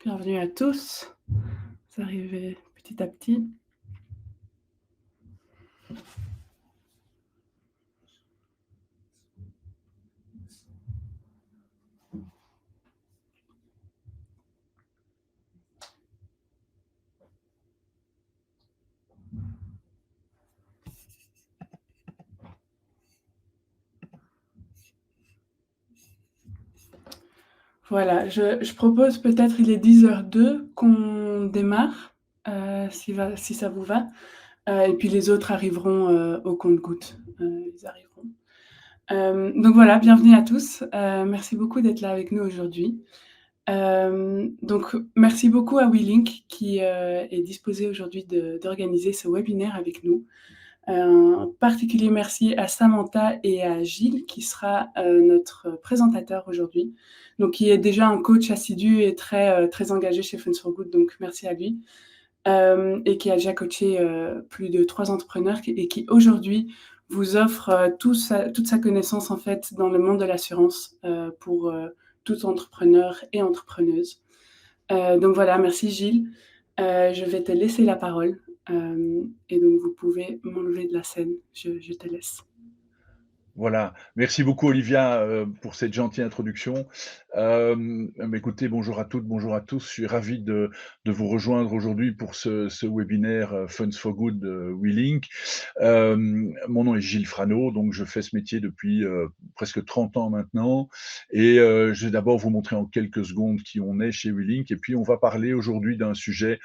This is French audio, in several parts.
Bienvenue à tous. Vous arrivez petit à petit. Voilà, je propose peut-être il est 10h02 qu'on démarre, si ça vous va, et puis les autres arriveront, au compte-gouttes, ils arriveront. Donc voilà, bienvenue à tous, merci beaucoup d'être là avec nous aujourd'hui. Donc merci beaucoup à WeLink qui, est disposé aujourd'hui d'organiser ce webinaire avec nous. Un particulier merci à Samantha et à Gilles qui sera notre présentateur aujourd'hui, donc qui est déjà un coach assidu et très engagé chez Funds for Good, donc merci à lui, et qui a déjà coaché plus de 3 entrepreneurs et qui aujourd'hui vous offre toute sa connaissance en fait dans le monde de l'assurance pour tout entrepreneur et entrepreneuse. Donc voilà, merci Gilles. Je vais te laisser la parole. Et donc vous pouvez m'enlever de la scène, je te laisse. Voilà. Merci beaucoup Olivia, pour cette gentille introduction. Écoutez, bonjour à toutes, bonjour à tous. Je suis ravi de vous rejoindre aujourd'hui pour ce webinaire, Funds for Good, WeLink. Mon nom est Gilles Frano, donc je fais ce métier depuis, presque 30 ans maintenant et je vais d'abord vous montrer en quelques secondes qui on est chez WeLink et puis on va parler aujourd'hui d'un sujet,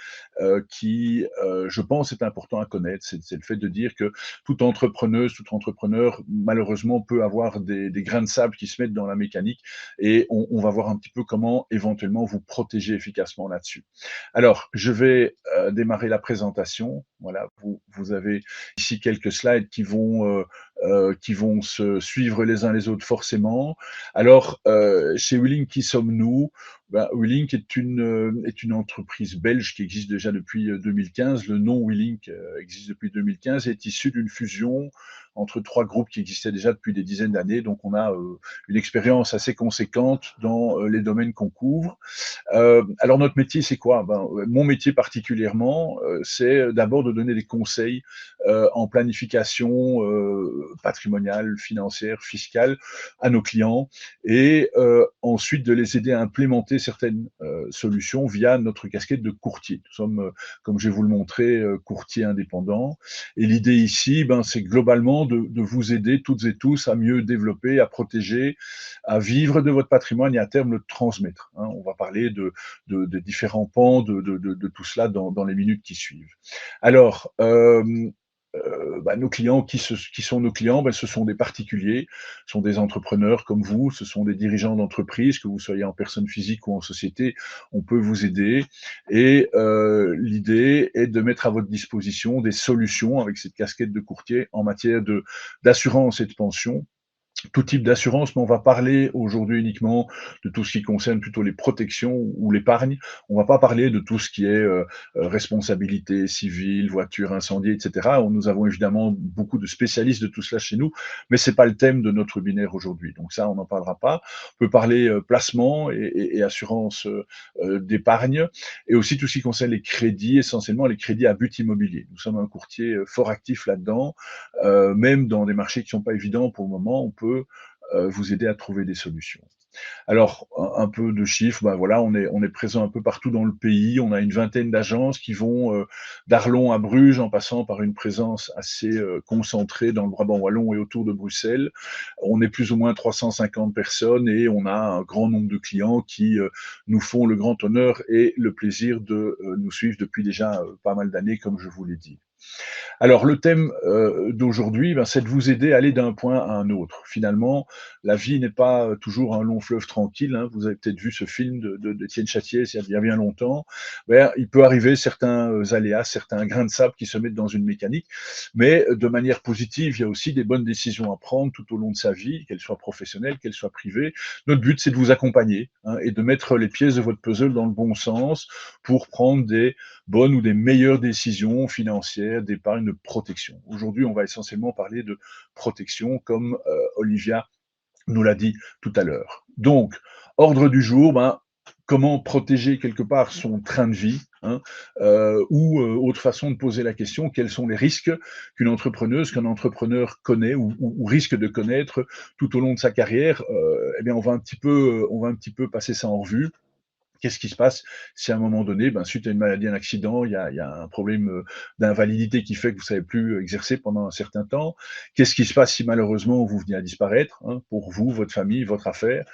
qui, je pense est important à connaître. C'est le fait de dire que toute entrepreneuse, tout entrepreneur, malheureusement, peut avoir des grains de sable qui se mettent dans la mécanique et on va voir un petit peu comment éventuellement vous protéger efficacement là-dessus. Alors, je vais démarrer la présentation. Voilà, vous avez ici quelques slides qui vont se suivre les uns les autres forcément. Alors, chez WeLink, qui sommes-nous? Ben, WeLink est une entreprise belge qui existe déjà depuis 2015. Le nom WeLink existe depuis 2015 et est issu d'une fusion entre 3 groupes qui existaient déjà depuis des dizaines d'années. Donc, on a une expérience assez conséquente dans les domaines qu'on couvre. Alors notre métier, c'est quoi? Mon métier particulièrement, c'est d'abord de donner des conseils en planification patrimoniale, financière, fiscale à nos clients et ensuite de les aider à implémenter certaines solutions via notre casquette de courtier. Nous sommes, comme je vais vous le montrer, courtier indépendant et l'idée ici, c'est globalement de vous aider toutes et tous à mieux développer, à protéger, à vivre de votre patrimoine et à terme le transmettre, hein. On va parler de différents pans de tout cela dans les minutes qui suivent. Alors, nos clients, qui sont nos clients? Ce sont des particuliers, ce sont des entrepreneurs comme vous, ce sont des dirigeants d'entreprise, que vous soyez en personne physique ou en société, on peut vous aider et l'idée est de mettre à votre disposition des solutions avec cette casquette de courtier en matière d'assurance et de pension. Tout type d'assurance, mais on va parler aujourd'hui uniquement de tout ce qui concerne plutôt les protections ou l'épargne. On va pas parler de tout ce qui est responsabilité civile, voiture, incendie, etc. Nous avons évidemment beaucoup de spécialistes de tout cela chez nous, mais c'est pas le thème de notre webinaire aujourd'hui. Donc ça, on n'en parlera pas. On peut parler placement et assurance d'épargne, et aussi tout ce qui concerne les crédits, essentiellement les crédits à but immobilier. Nous sommes un courtier fort actif là-dedans, même dans des marchés qui sont pas évidents pour le moment. On peut vous aider à trouver des solutions. Alors, un peu de chiffres, voilà, on est présent un peu partout dans le pays. On a une vingtaine d'agences qui vont d'Arlon à Bruges, en passant par une présence assez concentrée dans le Brabant wallon et autour de Bruxelles. On est plus ou moins 350 personnes et on a un grand nombre de clients qui nous font le grand honneur et le plaisir de nous suivre depuis déjà pas mal d'années, comme je vous l'ai dit. Alors le thème d'aujourd'hui, c'est de vous aider à aller d'un point à un autre. Finalement, la vie n'est pas toujours un long fleuve tranquille, hein. Vous avez peut-être vu ce film d'Étienne Châtier il y a bien longtemps. Il peut arriver certains aléas, certains grains de sable qui se mettent dans une mécanique, mais de manière positive, il y a aussi des bonnes décisions à prendre tout au long de sa vie, qu'elles soient professionnelles, qu'elles soient privées. Notre but, c'est de vous accompagner, hein, et de mettre les pièces de votre puzzle dans le bon sens pour prendre des bonnes ou des meilleures décisions financières, d'épargne, de protection. Aujourd'hui, on va essentiellement parler de protection, comme Olivia nous l'a dit tout à l'heure. Donc, ordre du jour, comment protéger quelque part son train de vie, hein, ou autre façon de poser la question, quels sont les risques qu'un entrepreneur connaît ou risque de connaître tout au long de sa carrière? Eh bien, on va un petit peu passer ça en revue. Qu'est-ce qui se passe si à un moment donné, ben, suite à une maladie, un accident, il y a un problème, d'invalidité qui fait que vous savez plus exercer pendant un certain temps? Qu'est-ce qui se passe si malheureusement vous venez à disparaître, hein, pour vous, votre famille, votre affaire,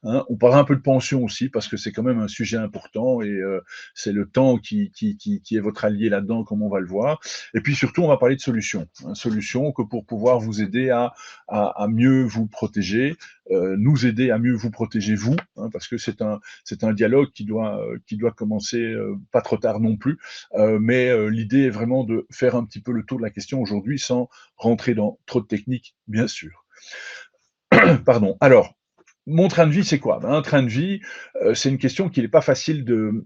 hein? On parlera un peu de pension aussi parce que c'est quand même un sujet important et c'est le temps qui est votre allié là-dedans, comme on va le voir. Et puis surtout, on va parler de solutions, hein, solutions que pour pouvoir vous aider à mieux vous protéger, nous aider à mieux vous protéger vous, hein, parce que c'est un dialogue qui doit commencer pas trop tard non plus. Mais l'idée est vraiment de faire un petit peu le tour de la question aujourd'hui sans rentrer dans trop de techniques, bien sûr. Pardon. Alors, mon train de vie, c'est quoi? Ben, un train de vie, c'est une question qu'il n'est pas facile de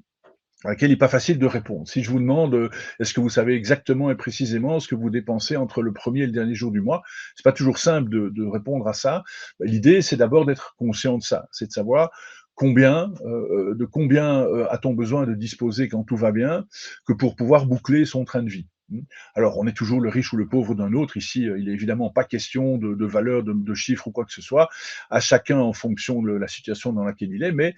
à laquelle il n'est pas facile de répondre. Si je vous demande, est-ce que vous savez exactement et précisément ce que vous dépensez entre le premier et le dernier jour du mois? C'est pas toujours simple de répondre à ça. Bah, l'idée, c'est d'abord d'être conscient de ça. C'est de savoir de combien, a-t-on besoin de disposer quand tout va bien, que pour pouvoir boucler son train de vie? Mmh. Alors, on est toujours le riche ou le pauvre d'un autre. Ici, il est évidemment pas question de valeur, de chiffres ou quoi que ce soit. À chacun en fonction de la situation dans laquelle il est, mais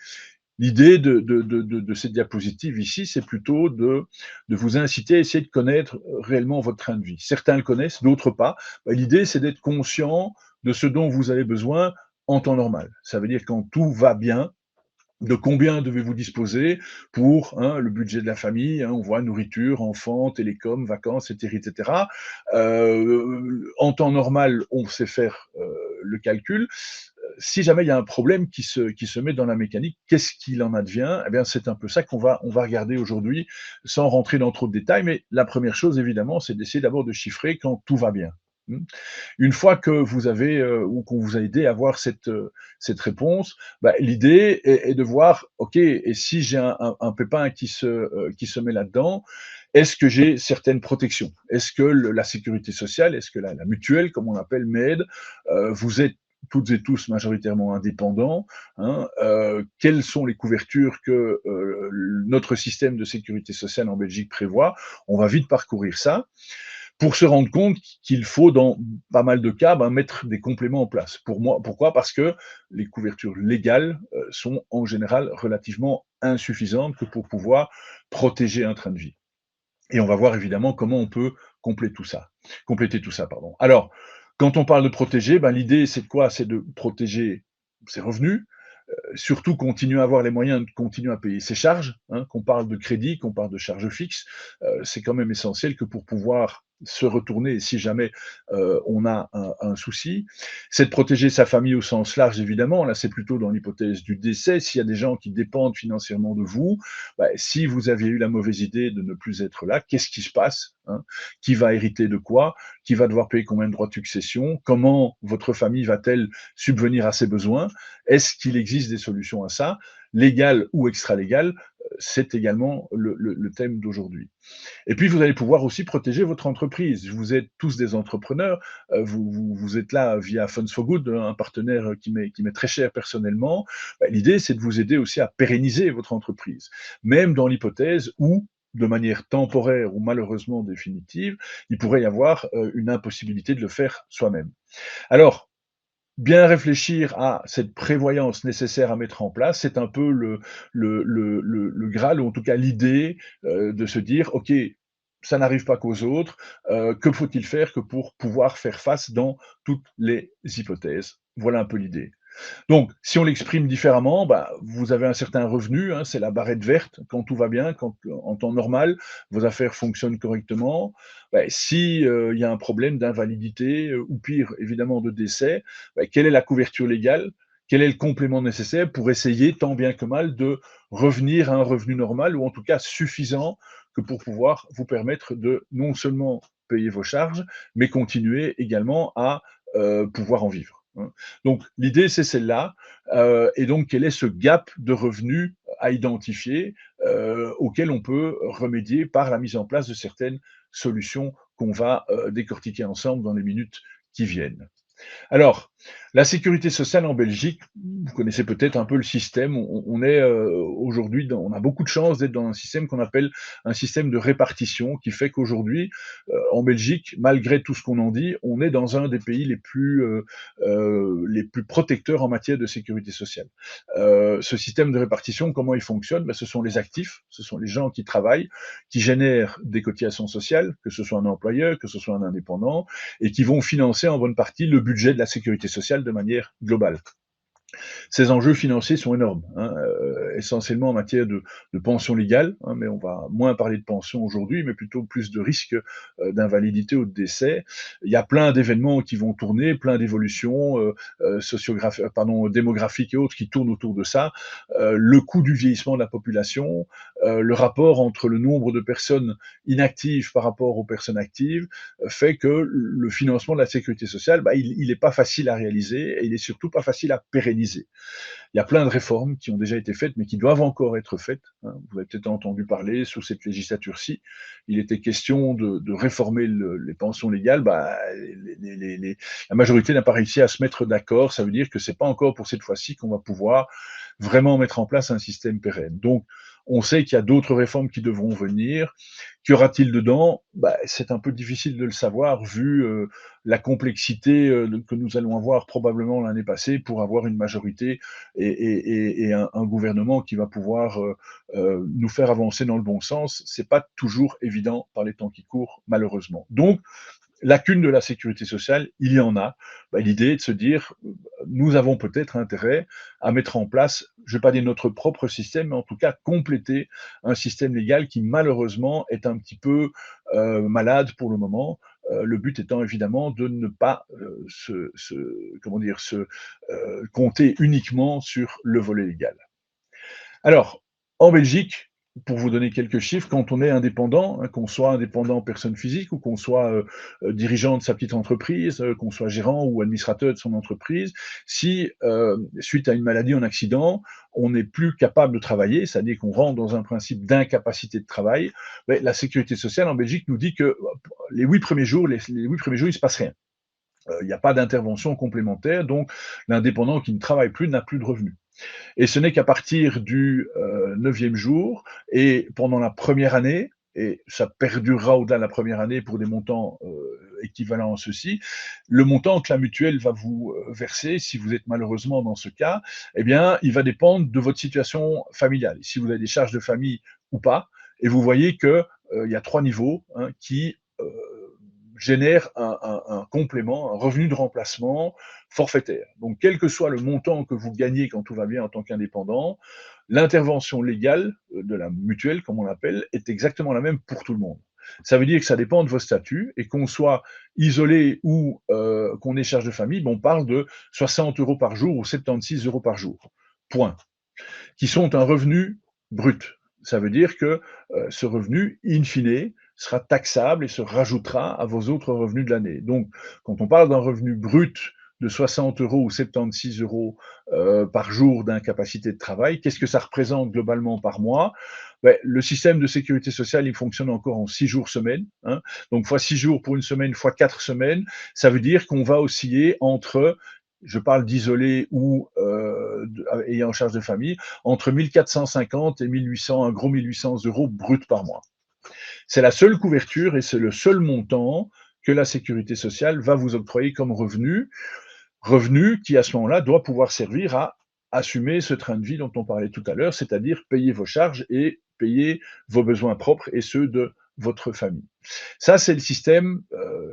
l'idée de cette diapositive ici, c'est plutôt de vous inciter à essayer de connaître réellement votre train de vie. Certains le connaissent, d'autres pas. Bah, l'idée, c'est d'être conscient de ce dont vous avez besoin en temps normal. Ça veut dire quand tout va bien, de combien devez-vous disposer pour, hein, le budget de la famille, hein, on voit nourriture, enfants, télécom, vacances, et cetera et cetera. En temps normal, on sait faire, le calcul. Si jamais il y a un problème qui se met dans la mécanique, qu'est-ce qu'il en advient? Eh bien, c'est un peu ça on va regarder aujourd'hui, sans rentrer dans trop de détails. Mais la première chose, évidemment, c'est d'essayer d'abord de chiffrer quand tout va bien. Mmh. Une fois que vous avez, ou qu'on vous a aidé à avoir cette réponse, bah, l'idée est de voir: «OK, et si j'ai un pépin qui se met là-dedans, est-ce que j'ai certaines protections? Est-ce que la sécurité sociale, est-ce que la mutuelle, comme on l'appelle, m'aide?» Vous êtes toutes et tous majoritairement indépendants, hein, quelles sont les couvertures que, notre système de sécurité sociale en Belgique prévoit? On va vite parcourir ça pour se rendre compte qu'il faut, dans pas mal de cas, ben, mettre des compléments en place. Pourquoi? Parce que les couvertures légales sont en général relativement insuffisantes que pour pouvoir protéger un train de vie. Et on va voir évidemment comment on peut compléter tout ça, pardon. Alors, quand on parle de protéger, ben, l'idée c'est de quoi? C'est de protéger ses revenus, surtout continuer à avoir les moyens de continuer à payer ses charges, hein, qu'on parle de crédit, qu'on parle de charges fixes, c'est quand même essentiel que pour pouvoir se retourner si jamais on a un souci. C'est de protéger sa famille au sens large, évidemment. Là, c'est plutôt dans l'hypothèse du décès. S'il y a des gens qui dépendent financièrement de vous, bah, si vous aviez eu la mauvaise idée de ne plus être là, qu'est-ce qui se passe, hein? Qui va hériter de quoi? Qui va devoir payer combien de droits de succession? Comment votre famille va-t-elle subvenir à ses besoins? Est-ce qu'il existe des solutions à ça, légales ou extra-légales? C'est également le thème d'aujourd'hui. Et puis, vous allez pouvoir aussi protéger votre entreprise. Vous êtes tous des entrepreneurs, vous êtes là via Funds for Good, un partenaire qui m'est très cher personnellement. Bah, l'idée, c'est de vous aider aussi à pérenniser votre entreprise, même dans l'hypothèse où, de manière temporaire ou malheureusement définitive, il pourrait y avoir une impossibilité de le faire soi-même. Alors, bien réfléchir à cette prévoyance nécessaire à mettre en place, c'est un peu le Graal, ou en tout cas l'idée, de se dire: «OK, ça n'arrive pas qu'aux autres, que faut-il faire que pour pouvoir faire face dans toutes les hypothèses?» Voilà un peu l'idée. Donc, si on l'exprime différemment, bah, vous avez un certain revenu, hein, c'est la barrette verte quand tout va bien, quand en temps normal, vos affaires fonctionnent correctement. Bah, si, il y a un problème d'invalidité, ou pire évidemment de décès, bah, quelle est la couverture légale? Quel est le complément nécessaire pour essayer tant bien que mal de revenir à un revenu normal, ou en tout cas suffisant que pour pouvoir vous permettre de non seulement payer vos charges, mais continuer également à, pouvoir en vivre, hein. Donc l'idée, c'est celle-là, et donc quel est ce gap de revenus à identifier, auquel on peut remédier par la mise en place de certaines solutions qu'on va, décortiquer ensemble dans les minutes qui viennent. Alors, la sécurité sociale en Belgique, vous connaissez peut-être un peu le système. On est, aujourd'hui on a beaucoup de chance d'être dans un système qu'on appelle un système de répartition qui fait qu'aujourd'hui, en Belgique, malgré tout ce qu'on en dit, on est dans un des pays les plus protecteurs en matière de sécurité sociale. Ce système de répartition, comment il fonctionne? Bah, ce sont les actifs, ce sont les gens qui travaillent, qui génèrent des cotisations sociales, que ce soit un employeur, que ce soit un indépendant, et qui vont financer en bonne partie le budget de la sécurité sociale de manière globale. Ces enjeux financiers sont énormes, hein, essentiellement en matière de pension légale, hein, mais on va moins parler de pension aujourd'hui, mais plutôt plus de risques d'invalidité ou de décès. Il y a plein d'événements qui vont tourner, plein d'évolutions démographiques et autres qui tournent autour de ça. Le coût du vieillissement de la population, le rapport entre le nombre de personnes inactives par rapport aux personnes actives, fait que le financement de la sécurité sociale, bah, il est pas facile à réaliser et il est surtout pas facile à pérenniser. Il y a plein de réformes qui ont déjà été faites, mais qui doivent encore être faites, hein. Vous avez peut-être entendu parler sous cette législature-ci, il était question de réformer les pensions légales. Bah, la majorité n'a pas réussi à se mettre d'accord. Ça veut dire que c'est pas encore pour cette fois-ci qu'on va pouvoir vraiment mettre en place un système pérenne. Donc, on sait qu'il y a d'autres réformes qui devront venir. Qu'y aura-t-il dedans? Bah, c'est un peu difficile de le savoir vu la complexité que nous allons avoir probablement l'année passée pour avoir une majorité et un gouvernement qui va pouvoir nous faire avancer dans le bon sens. C'est pas toujours évident par les temps qui courent, malheureusement. Donc, lacune de la sécurité sociale, il y en a. Bah, l'idée est de se dire, nous avons peut-être intérêt à mettre en place, je ne vais pas dire notre propre système, mais en tout cas compléter un système légal qui malheureusement est un petit peu malade pour le moment. Le but étant évidemment de ne pas compter uniquement sur le volet légal. Alors, en Belgique, pour vous donner quelques chiffres, quand on est indépendant, hein, qu'on soit indépendant personne physique ou qu'on soit dirigeant de sa petite entreprise, qu'on soit gérant ou administrateur de son entreprise, si suite à une maladie ou un accident, on n'est plus capable de travailler, c'est-à-dire qu'on rentre dans un principe d'incapacité de travail, ben, la sécurité sociale en Belgique nous dit que les 8 premiers jours, les 8 premiers jours, il ne se passe rien. Il n'y a pas d'intervention complémentaire, donc l'indépendant qui ne travaille plus n'a plus de revenus. Et ce n'est qu'à partir du 9e jour et pendant la première année, et ça perdurera au-delà de la première année pour des montants équivalents à ceux-ci, le montant que la mutuelle va vous verser, si vous êtes malheureusement dans ce cas, eh bien, il va dépendre de votre situation familiale, si vous avez des charges de famille ou pas. Et vous voyez qu'il y a 3 niveaux hein, qui génère un complément, un revenu de remplacement forfaitaire. Donc, quel que soit le montant que vous gagnez quand tout va bien en tant qu'indépendant, l'intervention légale de la mutuelle, comme on l'appelle, est exactement la même pour tout le monde. Ça veut dire que ça dépend de vos statuts et qu'on soit isolé ou qu'on ait charge de famille, on parle de 60 euros par jour ou 76 euros par jour. Point. Qui sont un revenu brut. Ça veut dire que ce revenu, in fine, sera taxable et se rajoutera à vos autres revenus de l'année. Donc, quand on parle d'un revenu brut de 60 euros ou 76 euros par jour d'incapacité de travail, qu'est-ce que ça représente globalement par mois? Ben, le système de sécurité sociale, il fonctionne encore en 6 jours semaine. Hein. Donc, fois 6 jours pour une semaine, fois 4 semaines, ça veut dire qu'on va osciller entre, je parle d'isolés ou ayant en charge de famille, entre 1450 et 1800, un gros 1800 euros brut par mois. C'est la seule couverture et c'est le seul montant que la sécurité sociale va vous octroyer comme revenu qui à ce moment-là doit pouvoir servir à assumer ce train de vie dont on parlait tout à l'heure, c'est-à-dire payer vos charges et payer vos besoins propres et ceux de votre famille. Ça, c'est le système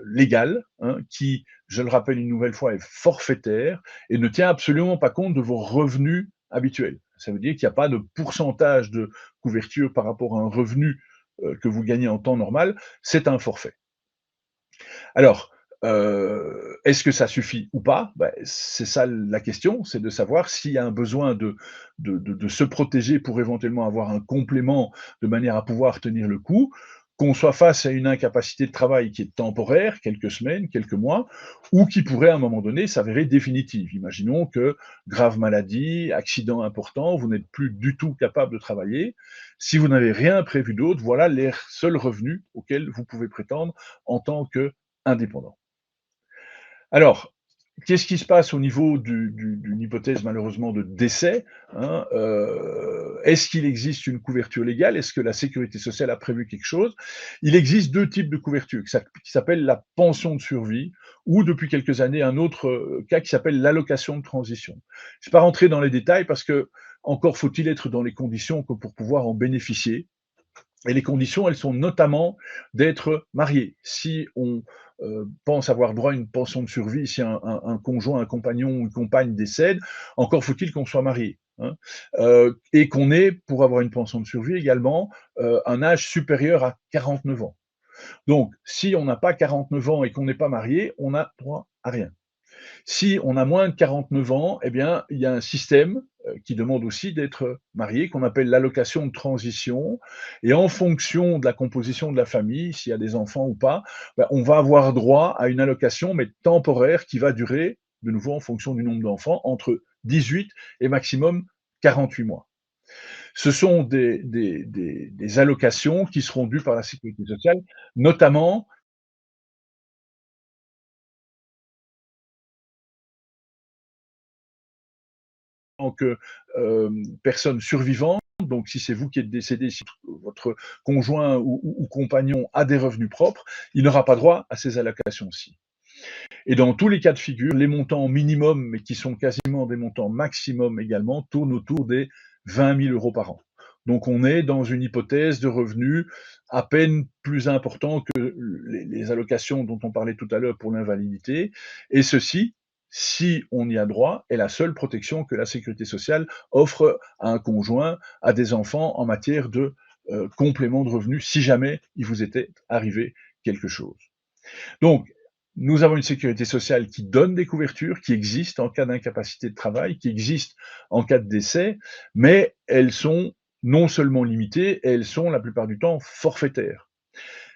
légal hein, qui, je le rappelle une nouvelle fois, est forfaitaire et ne tient absolument pas compte de vos revenus habituels. Ça veut dire qu'il n'y a pas de pourcentage de couverture par rapport à un revenu que vous gagnez en temps normal, c'est un forfait. Alors, est-ce que ça suffit ou pas? Bah, c'est ça la question, c'est de savoir s'il y a un besoin de se protéger pour éventuellement avoir un complément de manière à pouvoir tenir le coup, qu'on soit face à une incapacité de travail qui est temporaire, quelques semaines, quelques mois, ou qui pourrait à un moment donné s'avérer définitive. Imaginons que grave maladie, accident important, vous n'êtes plus du tout capable de travailler. Si vous n'avez rien prévu d'autre, voilà les seuls revenus auxquels vous pouvez prétendre en tant qu'indépendant. Alors, Qu'est-ce qui se passe au niveau d'une hypothèse malheureusement de décès, hein? Est-ce qu'il existe une couverture légale? Est-ce que la sécurité sociale a prévu quelque chose? Il existe 2 types de couverture qui s'appellent la pension de survie ou depuis quelques années un autre, cas qui s'appelle l'allocation de transition. Je ne vais pas rentrer dans les détails parce que encore faut-il être dans les conditions que pour pouvoir en bénéficier. Et les conditions, elles sont notamment d'être marié. Si on pense avoir droit à une pension de survie, si un conjoint, un compagnon ou une compagne décède, encore faut-il qu'on soit marié, hein, et qu'on ait, pour avoir une pension de survie également, un âge supérieur à 49 ans. Donc, si on n'a pas 49 ans et qu'on n'est pas marié, on n'a droit à rien. Si on a moins de 49 ans, eh bien, il y a un système, qui demande aussi d'être marié, qu'on appelle l'allocation de transition et en fonction de la composition de la famille, s'il y a des enfants ou pas, bah, on va avoir droit à une allocation, mais temporaire, qui va durer, de nouveau en fonction du nombre d'enfants, entre 18 et maximum 48 mois. Ce sont des allocations qui seront dues par la sécurité sociale, notamment tant que, personne survivante, donc si c'est vous qui êtes décédé, si votre conjoint ou compagnon a des revenus propres, il n'aura pas droit à ces allocations-ci. Et dans tous les cas de figure, les montants minimums, mais qui sont quasiment des montants maximum également, tournent autour des 20 000 € par an. Donc on est dans une hypothèse de revenus à peine plus important que les allocations dont on parlait tout à l'heure pour l'invalidité, et ceci, si on y a droit, est la seule protection que la sécurité sociale offre à un conjoint, à des enfants en matière de complément de revenus, si jamais il vous était arrivé quelque chose. Donc, nous avons une sécurité sociale qui donne des couvertures, qui existent en cas d'incapacité de travail, qui existent en cas de décès, mais elles sont non seulement limitées, elles sont la plupart du temps forfaitaires.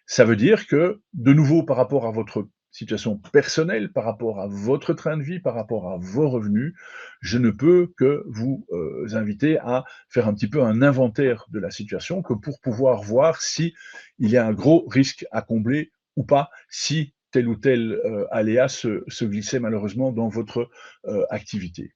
Ça veut dire que, de nouveau, par rapport à votre situation personnelle, par rapport à votre train de vie, par rapport à vos revenus, je ne peux que vous inviter à faire un petit peu un inventaire de la situation, que pour pouvoir voir si il y a un gros risque à combler ou pas, si tel ou tel aléa se glissait malheureusement dans votre activité.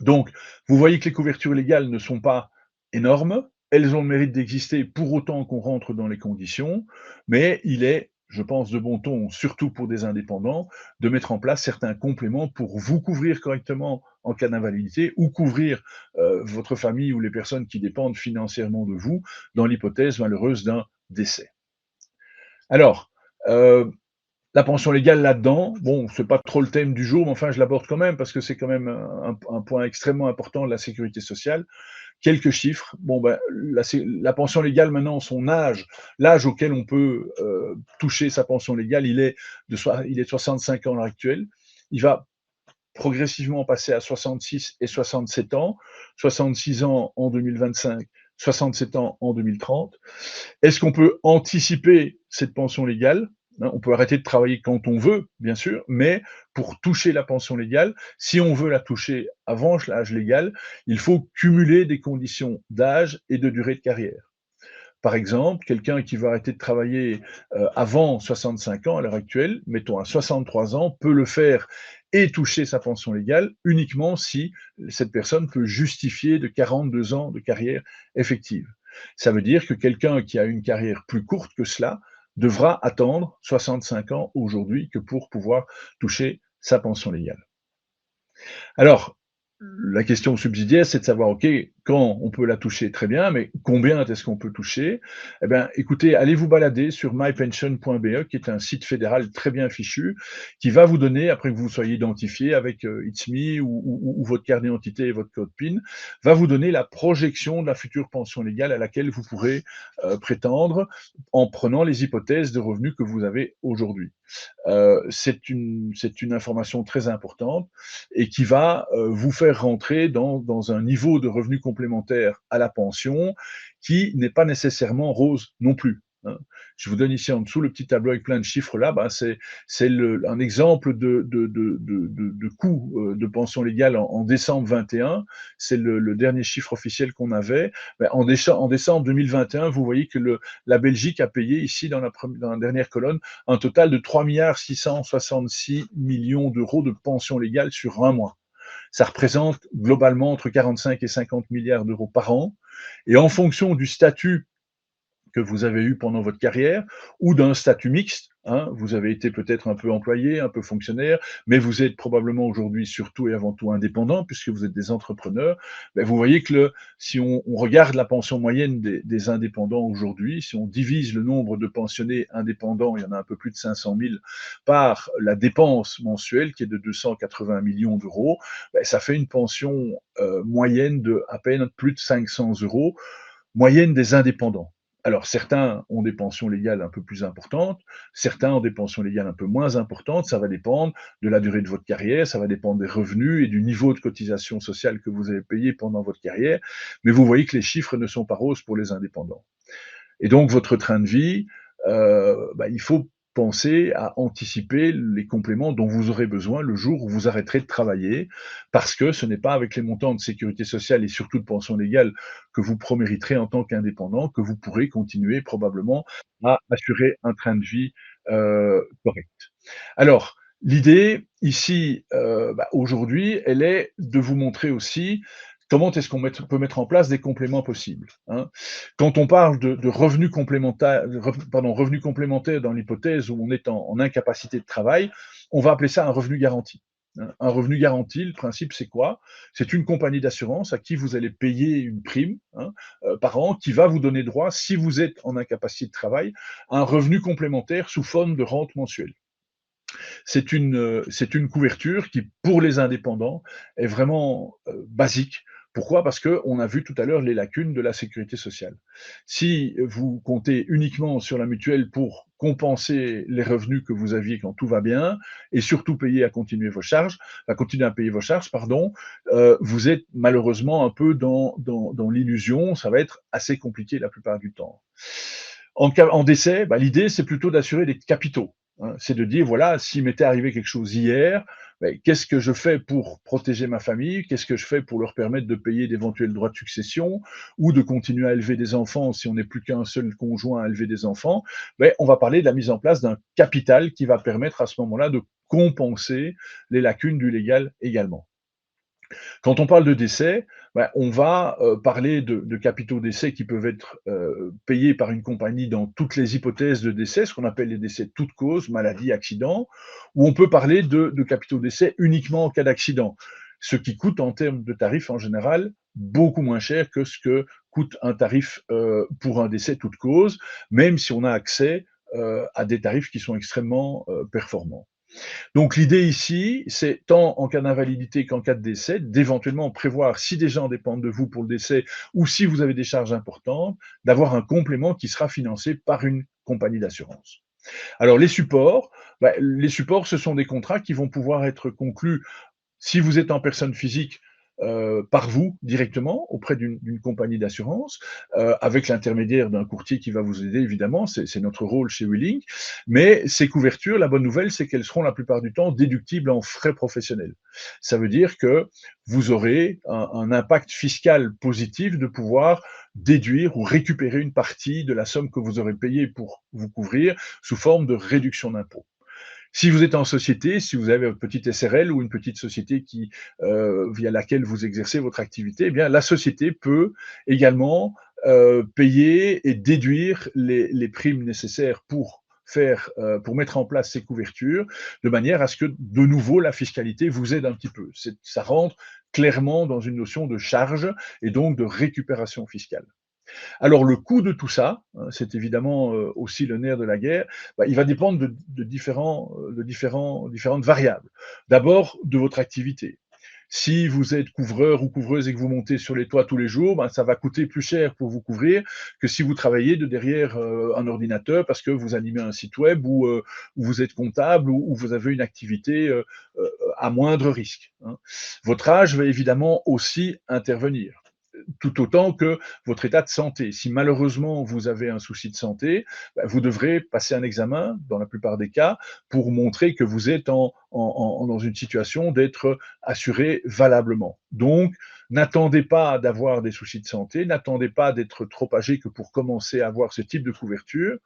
Donc, vous voyez que les couvertures légales ne sont pas énormes, elles ont le mérite d'exister pour autant qu'on rentre dans les conditions, mais il est, je pense, de bon ton, surtout pour des indépendants, de mettre en place certains compléments pour vous couvrir correctement en cas d'invalidité ou couvrir votre famille ou les personnes qui dépendent financièrement de vous dans l'hypothèse malheureuse d'un décès. Alors, la pension légale là-dedans, bon, c'est pas trop le thème du jour, mais enfin je l'aborde quand même parce que c'est quand même un point extrêmement important de la sécurité sociale. Quelques chiffres. Bon, ben, la pension légale maintenant, son âge, l'âge auquel on peut toucher sa pension légale, il est de 65 ans à l'heure actuelle. Il va progressivement passer à 66 et 67 ans, 66 ans en 2025, 67 ans en 2030. Est-ce qu'on peut anticiper cette pension légale? Hein, on peut arrêter de travailler quand on veut, bien sûr, mais pour toucher la pension légale, si on veut la toucher avant l'âge légal, il faut cumuler des conditions d'âge et de durée de carrière. Par exemple, quelqu'un qui va arrêter de travailler avant 65 ans à l'heure actuelle, mettons à 63 ans, peut le faire et toucher sa pension légale uniquement si cette personne peut justifier de 42 ans de carrière effective. Ça veut dire que quelqu'un qui a une carrière plus courte que cela devra attendre 65 ans aujourd'hui que pour pouvoir toucher sa pension légale. Alors, la question subsidiaire, c'est de savoir, OK, quand on peut la toucher, très bien, mais combien est-ce qu'on peut toucher? Eh bien, écoutez, allez vous balader sur mypension.be, qui est un site fédéral très bien fichu, qui va vous donner, après que vous soyez identifié avec It's Me ou votre carte d'identité et votre code PIN, va vous donner la projection de la future pension légale à laquelle vous pourrez prétendre en prenant les hypothèses de revenus que vous avez aujourd'hui. C'est une information très importante et qui va vous faire rentrer dans un niveau de revenu complémentaire à la pension qui n'est pas nécessairement rose non plus. hein. Je vous donne ici en dessous le petit tableau avec plein de chiffres là, bah, c'est un exemple de coût, de pension légale en décembre 21. C'est le dernier chiffre officiel qu'on avait. Bah, en décembre 2021, vous voyez que la Belgique a payé ici dans la dernière colonne un total de 3 666 millions d'euros de pension légale sur un mois. Ça représente globalement entre 45 et 50 milliards d'euros par an. Et en fonction du statut que vous avez eu pendant votre carrière ou d'un statut mixte, hein, vous avez été peut-être un peu employé, un peu fonctionnaire, mais vous êtes probablement aujourd'hui surtout et avant tout indépendant puisque vous êtes des entrepreneurs. Ben, vous voyez que si on regarde la pension moyenne des indépendants aujourd'hui, si on divise le nombre de pensionnés indépendants, il y en a un peu plus de 500 000, par la dépense mensuelle qui est de 280 millions d'euros, ben, ça fait une pension moyenne de à peine plus de 500 euros, moyenne des indépendants. Alors, certains ont des pensions légales un peu plus importantes, certains ont des pensions légales un peu moins importantes. Ça va dépendre de la durée de votre carrière, ça va dépendre des revenus et du niveau de cotisation sociale que vous avez payé pendant votre carrière. Mais vous voyez que les chiffres ne sont pas roses pour les indépendants. Et donc, votre train de vie, bah, il faut penser à anticiper les compléments dont vous aurez besoin le jour où vous arrêterez de travailler, parce que ce n'est pas avec les montants de sécurité sociale et surtout de pension légale que vous promériterez en tant qu'indépendant que vous pourrez continuer probablement à assurer un train de vie correct. Alors, l'idée ici, bah, aujourd'hui, elle est de vous montrer aussi comment est-ce qu'on peut mettre en place des compléments possibles, hein. Quand on parle de revenus complémentaires, revenus complémentaires dans l'hypothèse où on est en incapacité de travail, on va appeler ça un revenu garanti, hein. Un revenu garanti, le principe, c'est quoi? C'est une compagnie d'assurance à qui vous allez payer une prime, hein, par an, qui va vous donner droit, si vous êtes en incapacité de travail, à un revenu complémentaire sous forme de rente mensuelle. C'est une couverture qui, pour les indépendants, est vraiment basique. Pourquoi? Parce qu'on a vu tout à l'heure les lacunes de la sécurité sociale. Si vous comptez uniquement sur la mutuelle pour compenser les revenus que vous aviez quand tout va bien, et surtout payer à continuer vos charges, à continuer à payer vos charges, pardon, vous êtes malheureusement un peu dans l'illusion. Ça va être assez compliqué la plupart du temps. En décès, bah, l'idée, c'est plutôt d'assurer des capitaux, hein. C'est de dire, voilà, s'il m'était arrivé quelque chose hier, ben, qu'est-ce que je fais pour protéger ma famille? Qu'est-ce que je fais pour leur permettre de payer d'éventuels droits de succession ou de continuer à élever des enfants si on n'est plus qu'un seul conjoint à élever des enfants? Ben, on va parler de la mise en place d'un capital qui va permettre à ce moment-là de compenser les lacunes du légal également. Quand on parle de décès, bah, on va parler de capitaux décès qui peuvent être payés par une compagnie dans toutes les hypothèses de décès, ce qu'on appelle les décès de toute cause, maladie, accident, ou on peut parler de capitaux décès uniquement en cas d'accident, ce qui coûte en termes de tarifs en général beaucoup moins cher que ce que coûte un tarif pour un décès toute cause, même si on a accès à des tarifs qui sont extrêmement performants. Donc l'idée ici, c'est tant en cas d'invalidité qu'en cas de décès, d'éventuellement prévoir, si des gens dépendent de vous pour le décès ou si vous avez des charges importantes, d'avoir un complément qui sera financé par une compagnie d'assurance. Alors les supports, ce sont des contrats qui vont pouvoir être conclus si vous êtes en personne physique, par vous directement auprès d'une compagnie d'assurance, avec l'intermédiaire d'un courtier qui va vous aider évidemment, c'est notre rôle chez Willink. Mais ces couvertures, la bonne nouvelle, c'est qu'elles seront la plupart du temps déductibles en frais professionnels. Ça veut dire que vous aurez un impact fiscal positif de pouvoir déduire ou récupérer une partie de la somme que vous aurez payée pour vous couvrir sous forme de réduction d'impôt. Si vous êtes en société, si vous avez votre petite SRL ou une petite société via laquelle vous exercez votre activité, eh bien la société peut également payer et déduire les primes nécessaires pour mettre en place ces couvertures, de manière à ce que de nouveau la fiscalité vous aide un petit peu. Ça rentre clairement dans une notion de charge et donc de récupération fiscale. Alors le coût de tout ça, hein, c'est évidemment aussi le nerf de la guerre, bah, il va dépendre différentes variables. D'abord, de votre activité. Si vous êtes couvreur ou couvreuse et que vous montez sur les toits tous les jours, ben, ça va coûter plus cher pour vous couvrir que si vous travaillez de derrière un ordinateur parce que vous animez un site web ou vous êtes comptable ou vous avez une activité à moindre risque, hein. Votre âge va évidemment aussi intervenir. tout autant que votre état de santé. Si malheureusement vous avez un souci de santé, bah, vous devrez passer un examen, dans la plupart des cas, pour montrer que vous êtes dans une situation d'être assuré valablement. Donc, n'attendez pas d'avoir des soucis de santé, n'attendez pas d'être trop âgé que pour commencer à avoir ce type de couverture.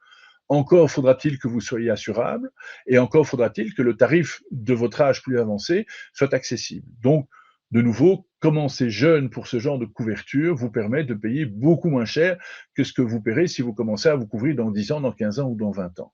Encore faudra-t-il que vous soyez assurable et encore faudra-t-il que le tarif de votre âge plus avancé soit accessible. Donc, de nouveau, commencer jeune pour ce genre de couverture vous permet de payer beaucoup moins cher que ce que vous paierez si vous commencez à vous couvrir dans 10 ans, dans 15 ans ou dans 20 ans.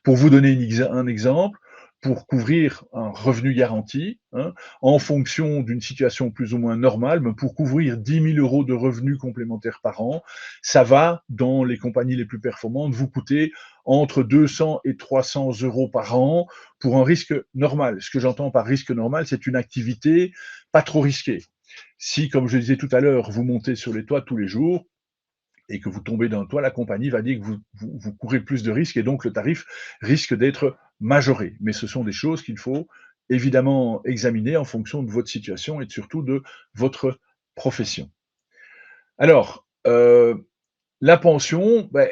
Pour vous donner un exemple, pour couvrir un revenu garanti, hein, en fonction d'une situation plus ou moins normale, mais pour couvrir 10 000 euros de revenus complémentaires par an, ça va, dans les compagnies les plus performantes, vous coûter entre 200 et 300 euros par an pour un risque normal. Ce que j'entends par risque normal, c'est une activité pas trop risquée. Si, comme je disais tout à l'heure, vous montez sur les toits tous les jours, et que vous tombez d'un toit, la compagnie va dire que vous courez plus de risques et donc le tarif risque d'être majoré. Mais ce sont des choses qu'il faut évidemment examiner en fonction de votre situation et surtout de votre profession. Alors, la pension, ben,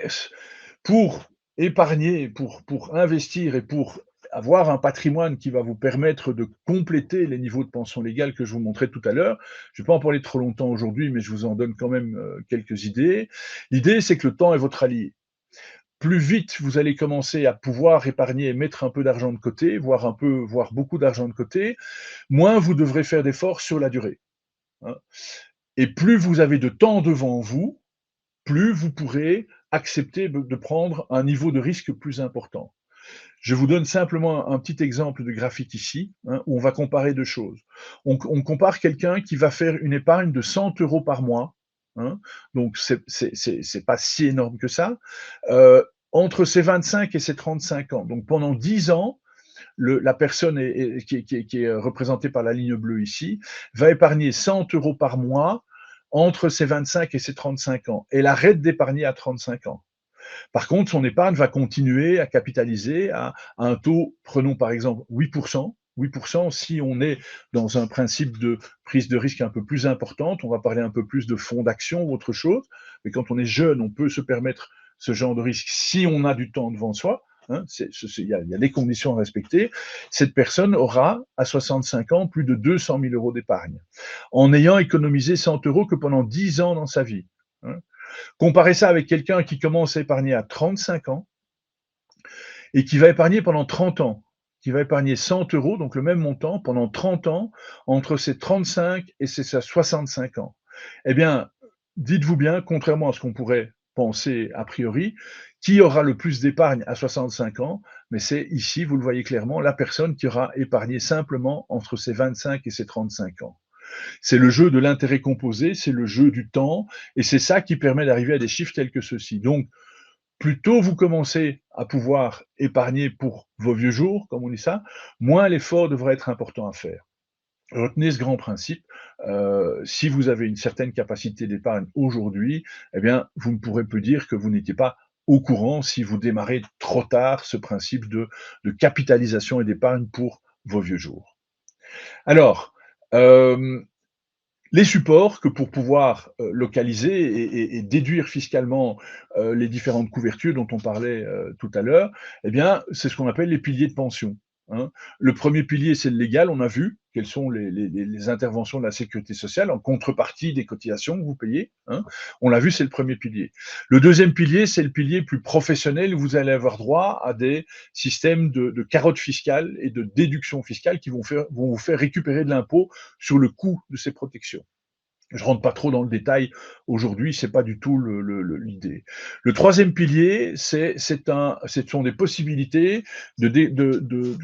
pour épargner, pour investir et pour avoir un patrimoine qui va vous permettre de compléter les niveaux de pension légale que je vous montrais tout à l'heure. Je ne vais pas en parler trop longtemps aujourd'hui, mais je vous en donne quand même quelques idées. L'idée, c'est que le temps est votre allié. Plus vite vous allez commencer à pouvoir épargner et mettre un peu d'argent de côté, voire beaucoup d'argent de côté, moins vous devrez faire d'efforts sur la durée, hein. Et plus vous avez de temps devant vous, plus vous pourrez accepter de prendre un niveau de risque plus important. Je vous donne simplement un petit exemple de graphique ici, hein, où on va comparer deux choses. On compare quelqu'un qui va faire une épargne de 100 euros par mois, hein, donc c'est pas si énorme que ça, entre ses 25 et ses 35 ans. Donc pendant 10 ans, la personne qui est représentée par la ligne bleue ici va épargner 100 euros par mois entre ses 25 et ses 35 ans. Elle arrête d'épargner à 35 ans. Par contre, son épargne va continuer à capitaliser à un taux, prenons par exemple 8%. 8%, si on est dans un principe de prise de risque un peu plus importante, on va parler un peu plus de fonds d'action ou autre chose, mais quand on est jeune, on peut se permettre ce genre de risque si on a du temps devant soi, hein, il y a des conditions à respecter. Cette personne aura à 65 ans plus de 200 000 euros d'épargne, en ayant économisé 100 euros que pendant 10 ans dans sa vie, hein. Comparez ça avec quelqu'un qui commence à épargner à 35 ans et qui va épargner pendant 30 ans, qui va épargner 100 euros, donc le même montant, pendant 30 ans, entre ses 35 et ses 65 ans. Eh bien, dites-vous bien, contrairement à ce qu'on pourrait penser a priori, qui aura le plus d'épargne à 65 ans? Mais c'est ici, vous le voyez clairement, la personne qui aura épargné simplement entre ses 25 et ses 35 ans. C'est le jeu de l'intérêt composé, c'est le jeu du temps, et c'est ça qui permet d'arriver à des chiffres tels que ceux-ci. Donc, plus tôt vous commencez à pouvoir épargner pour vos vieux jours, comme on dit ça, moins l'effort devrait être important à faire. Retenez ce grand principe, si vous avez une certaine capacité d'épargne aujourd'hui, eh bien, vous ne pourrez plus dire que vous n'étiez pas au courant si vous démarrez trop tard ce principe de capitalisation et d'épargne pour vos vieux jours. Alors, les supports que pour pouvoir localiser et déduire fiscalement les différentes couvertures dont on parlait tout à l'heure, eh bien, c'est ce qu'on appelle les piliers de pension, hein. Le premier pilier, c'est le légal. On a vu quelles sont les interventions de la sécurité sociale en contrepartie des cotisations que vous payez, hein. On l'a vu, c'est le premier pilier. Le deuxième pilier, c'est le pilier plus professionnel où vous allez avoir droit à des systèmes de carottes fiscales et de déductions fiscales qui vont vous faire récupérer de l'impôt sur le coût de ces protections. Je rentre pas trop dans le détail aujourd'hui, c'est pas du tout l'idée. Le troisième pilier, ce sont des possibilités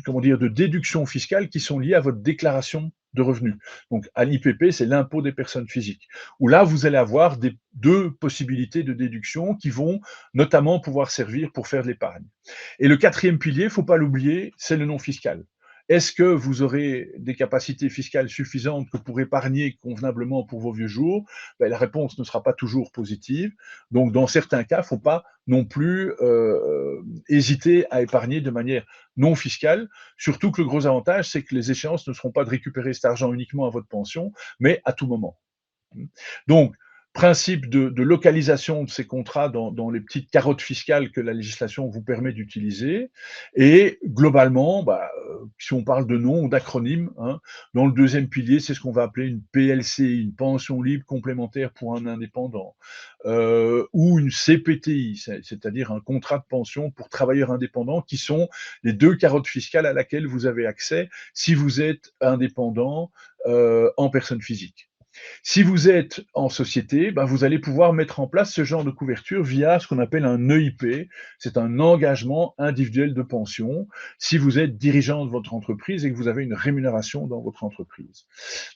comment dire, de déduction fiscale qui sont liées à votre déclaration de revenus. Donc, à l'IPP, c'est l'impôt des personnes physiques, où là, vous allez avoir deux possibilités de déduction qui vont notamment pouvoir servir pour faire de l'épargne. Et le quatrième pilier, il faut pas l'oublier, c'est le non fiscal. Est-ce que vous aurez des capacités fiscales suffisantes pour épargner convenablement pour vos vieux jours? Ben, la réponse ne sera pas toujours positive. Donc, dans certains cas, il ne faut pas non plus hésiter à épargner de manière non fiscale. Surtout que le gros avantage, c'est que les échéances ne seront pas de récupérer cet argent uniquement à votre pension, mais à tout moment. Donc, principe de localisation de ces contrats dans les petites carottes fiscales que la législation vous permet d'utiliser et globalement, si on parle de nom ou d'acronyme, hein, dans le deuxième pilier, c'est ce qu'on va appeler une PLC, une pension libre complémentaire pour un indépendant, ou une CPTI, c'est-à-dire un contrat de pension pour travailleurs indépendants, qui sont les 2 carottes fiscales à laquelle vous avez accès si vous êtes indépendant, en personne physique. Si vous êtes en société, vous allez pouvoir mettre en place ce genre de couverture via ce qu'on appelle un EIP. C'est un engagement individuel de pension si vous êtes dirigeant de votre entreprise et que vous avez une rémunération dans votre entreprise.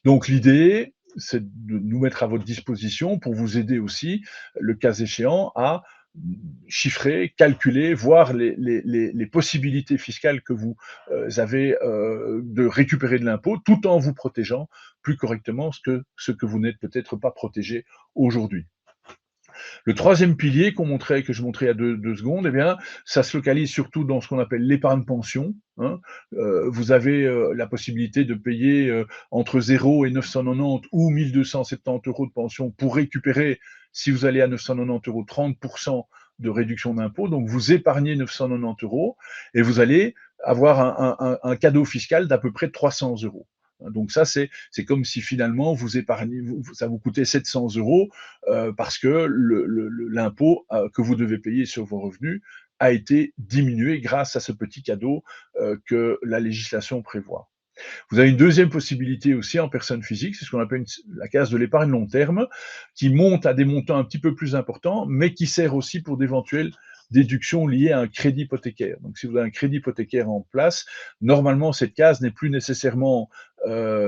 Donc l'idée, c'est de nous mettre à votre disposition pour vous aider aussi, le cas échéant, à chiffrer, calculer, voir les possibilités fiscales que vous avez de récupérer de l'impôt, tout en vous protégeant plus correctement ce que vous n'êtes peut-être pas protégé aujourd'hui. Le troisième pilier que je montrais il y a deux secondes, eh bien, ça se localise surtout dans ce qu'on appelle l'épargne pension. Hein. Vous avez la possibilité de payer entre 0 et 990 ou 1270 euros de pension pour récupérer, si vous allez à 990 euros, 30% de réduction d'impôt. Donc, vous épargnez 990 euros et vous allez avoir un cadeau fiscal d'à peu près 300 euros. Donc ça, c'est comme si finalement vous épargnez, ça vous coûtait 700 euros parce que l'impôt que vous devez payer sur vos revenus a été diminué grâce à ce petit cadeau que la législation prévoit. Vous avez une deuxième possibilité aussi en personne physique, c'est ce qu'on appelle la case de l'épargne long terme, qui monte à des montants un petit peu plus importants, mais qui sert aussi pour d'éventuelles déductions liées à un crédit hypothécaire. Donc, si vous avez un crédit hypothécaire en place, normalement, cette case n'est plus nécessairement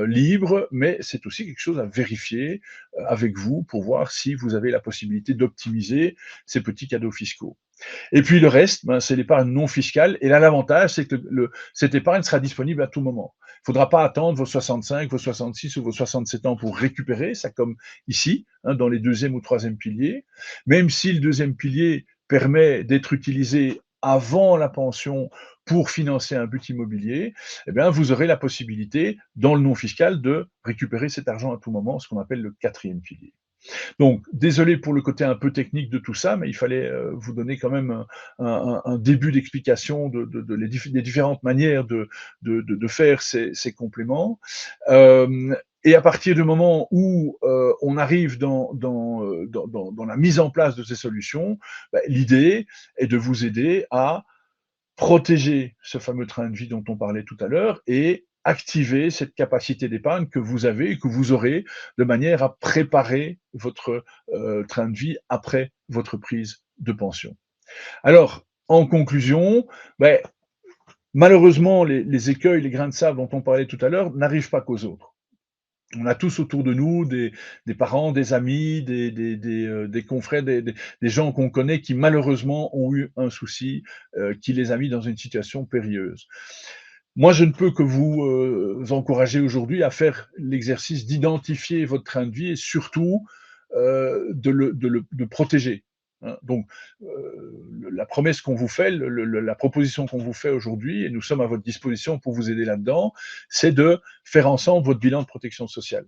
libre, mais c'est aussi quelque chose à vérifier avec vous pour voir si vous avez la possibilité d'optimiser ces petits cadeaux fiscaux. Et puis le reste, c'est l'épargne non fiscale. Et là, l'avantage, c'est que cette épargne sera disponible à tout moment. Il ne faudra pas attendre vos 65, vos 66 ou vos 67 ans pour récupérer ça, comme ici, hein, dans les deuxième ou troisième piliers. Même si le deuxième pilier permet d'être utilisé avant la pension pour financer un but immobilier, eh bien, vous aurez la possibilité, dans le non fiscal, de récupérer cet argent à tout moment, ce qu'on appelle le quatrième pilier. Donc, désolé pour le côté un peu technique de tout ça, mais il fallait vous donner quand même un début d'explication des différentes manières de faire ces compléments. Et à partir du moment où on arrive dans la mise en place de ces solutions, l'idée est de vous aider à protéger ce fameux train de vie dont on parlait tout à l'heure et activer cette capacité d'épargne que vous avez et que vous aurez de manière à préparer votre train de vie après votre prise de pension. Alors, en conclusion, malheureusement, les écueils, les grains de sable dont on parlait tout à l'heure n'arrivent pas qu'aux autres. On a tous autour de nous des parents, des amis, des confrères, des gens qu'on connaît qui malheureusement ont eu un souci qui les a mis dans une situation périlleuse. Moi, je ne peux que vous encourager aujourd'hui à faire l'exercice d'identifier votre train de vie et surtout de protéger. Hein. Donc, la promesse qu'on vous fait, la proposition qu'on vous fait aujourd'hui, et nous sommes à votre disposition pour vous aider là-dedans, c'est de faire ensemble votre bilan de protection sociale.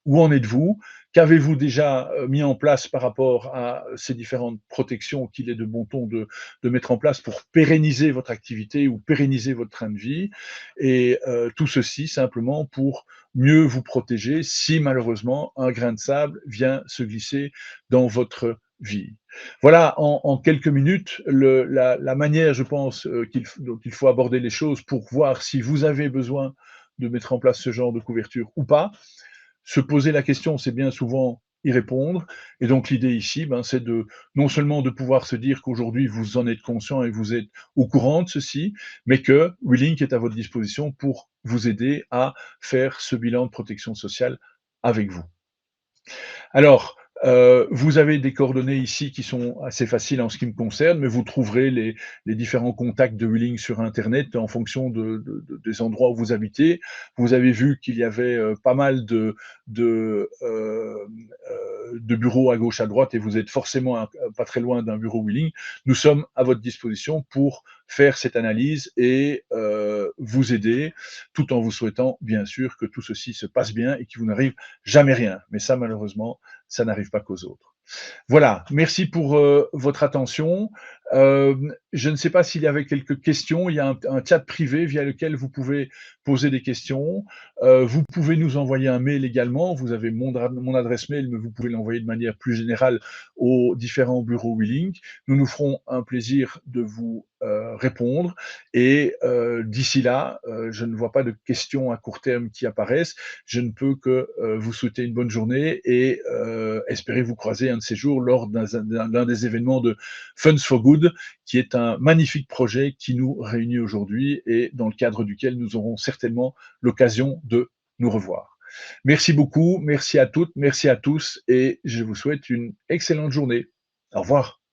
Où en êtes-vous? Qu'avez-vous déjà mis en place par rapport à ces différentes protections qu'il est de bon ton de mettre en place pour pérenniser votre activité ou pérenniser votre train de vie? Et tout ceci simplement pour mieux vous protéger si malheureusement un grain de sable vient se glisser dans votre vie. Voilà en quelques minutes la manière, je pense, dont il faut aborder les choses pour voir si vous avez besoin de mettre en place ce genre de couverture ou pas. Se poser la question, c'est bien souvent y répondre. Et donc l'idée ici, c'est non seulement de pouvoir se dire qu'aujourd'hui vous en êtes conscient et vous êtes au courant de ceci, mais que WeLink est à votre disposition pour vous aider à faire ce bilan de protection sociale avec vous. Alors, vous avez des coordonnées ici qui sont assez faciles en ce qui me concerne, mais vous trouverez les différents contacts de WeLink sur internet en fonction des endroits où vous habitez. Vous avez vu qu'il y avait pas mal de bureaux à gauche, à droite, et vous êtes forcément pas très loin d'un bureau WeLink. Nous sommes à votre disposition pour faire cette analyse et vous aider, tout en vous souhaitant bien sûr que tout ceci se passe bien et qu'il vous n'arrive jamais rien. Mais ça, malheureusement, ça n'arrive pas qu'aux autres. Voilà, merci pour votre attention. Je ne sais pas s'il y avait quelques questions. Il y a un chat privé via lequel vous pouvez poser des questions. Vous pouvez nous envoyer un mail également. Vous avez mon adresse mail, mais vous pouvez l'envoyer de manière plus générale aux différents bureaux Willink. Nous nous ferons un plaisir de vous répondre. Et d'ici là, je ne vois pas de questions à court terme qui apparaissent. Je ne peux que vous souhaiter une bonne journée et espérer vous croiser un de ces jours lors d'un des événements de Funds for Good, qui est un magnifique projet qui nous réunit aujourd'hui et dans le cadre duquel nous aurons certainement l'occasion de nous revoir. Merci beaucoup, merci à toutes, merci à tous et je vous souhaite une excellente journée. Au revoir.